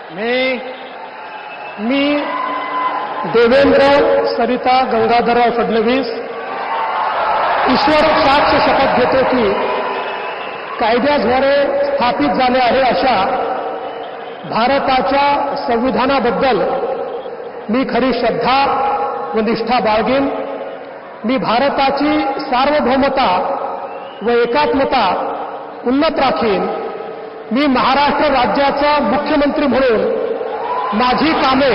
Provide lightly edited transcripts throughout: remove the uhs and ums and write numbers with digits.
मी देवेंद्र सरिता गंगाधरराव फडणवीस ईश्वर साक्ष शपथ घेतो की कायद्याद्वारे स्थापित झाले आहे अशा भारताच्या संविधानाबद्दल मी खरी श्रद्धा व निष्ठा बाळगेन। मी भारताची सार्वभौमता व एकात्मता उन्नत राखीन। मी महाराष्ट्र राज्याचा मुख्यमंत्री म्हणून माझी कामे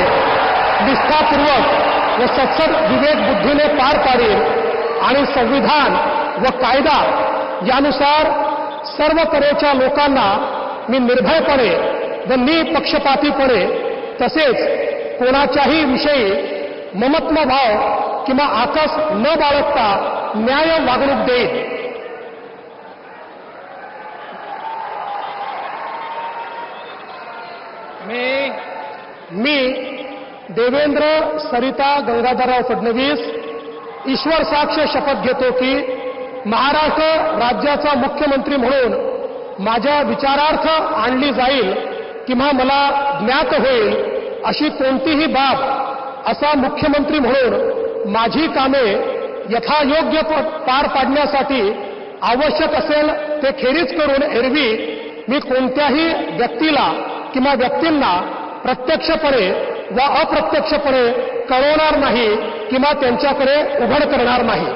निष्ठापूर्वक व सत्सद विवेक बुद्धीने पार पाडेन आणि संविधान व कायदा यानुसार सर्व तऱ्हेच्या लोकांना मी निर्भयपणे व निपक्षपातीपणे तसेच कोणाच्याही विषयी ममत्वभाव किंवा आकस न बाळगता न्याय वागणूक देईन। मी देवेंद्र सरिता गंगाधरराव फडणवीस ईश्वर साक्ष शपथ घेतो की महाराष्ट्र राज्याचा मुख्यमंत्री म्हणून माझ्या विचारार्थ आणली जाईल किंवा मला ज्ञात होईल अशी कोणतीही बाब असा मुख्यमंत्री म्हणून माझी कामे यथायोग्य पार पाडण्यासाठी आवश्यक असेल ते खेरीज करून एरवी मी कोणत्याही व्यक्तीला किंवा व्यक्तींना प्रत्यक्षपणे व अप्रत्यक्षपणे कळवणार नाही किंवा त्यांच्याकडे उघड करणार नाही।